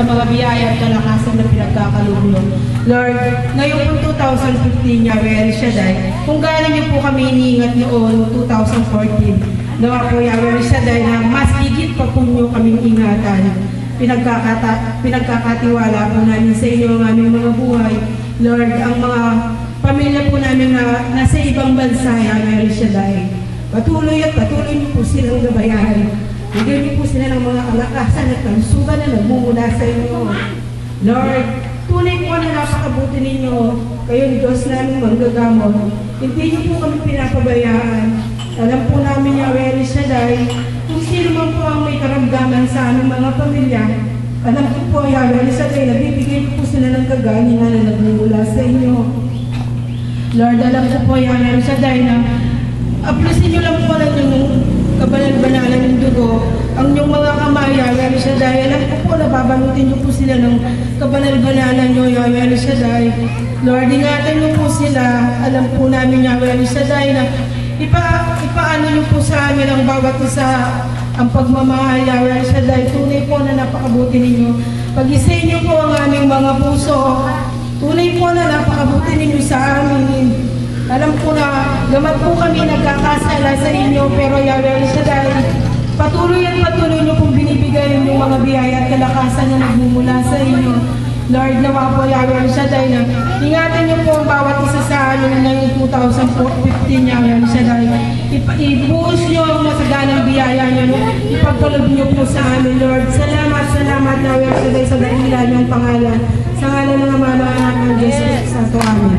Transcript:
sa mga biyaya at kalakasan na pinagkakaloob nyo. Lord, ngayon po 2015 Yahweh El Shaddai, kung gaano niyo po kami iniingat noon 2014, nawa po Yahweh El Shaddai na mas higit pa po niyo kaming ingatan. Pinagkakatiwala po namin sa inyo ang aming mga buhay. Lord, ang mga pamilya po namin na nasa ibang bansa, Yahweh El Shaddai, patuloy niyo po silang gabayan. Bigyan niyo po sila ng mga kalakasan at kalusugan na nagmumula sa inyo. Lord, tunay po na napakabuti ninyo. Kayo, Diyos namin manggagamot. Hindi niyo po kami pinapabayaan. Alam po namin, Yahweh El Shaddai, kung sino man po ang may karamdaman sa aming mga pamilya, alam ko po, Yahweh El Shaddai, nabibigay niyo po sila ng kagalingan na nagmumula sa inyo. Lord, alam ko po, Yahweh El Shaddai, na aplisin niyo lang po lang yung kabanal-banalan ng dugo, ang inyong mga kamay, Yahweh El Shaddai. Alam ko po, nababalutin niyo po sila ng kabanal-banalan niyo, Yahweh El Shaddai. Lord, ingatan niyo po sila. Alam po namin, Yahweh El Shaddai, na ipaano niyo po sa amin ang bawat isa ang pagmamahal, Yahweh El Shaddai. Tunay po na napakabuti ninyo. Pag-isay niyo po ang aming mga puso. Tunay po na napakabuti ninyo sa amin. Alam ko na gamat po kami nagkakasala sa inyo, pero Yahweh El Shaddai, patuloy niyo pong binibigay yung mga biyaya at kalakasan na nagmumula sa inyo. Lord, nawa po Yahweh El Shaddai na ingatan niyo po ang bawat isa sa amin ngayong 2015, Yahweh El Shaddai. Ibuhos niyo ang masaganang biyaya niyo, ipagkaloob niyo po sa amin, Lord. Salamat, Yahweh El Shaddai, sa dakilan niyong pangalan. Sa ngalan ng Ama ng Anak ng Diyos, sa amin.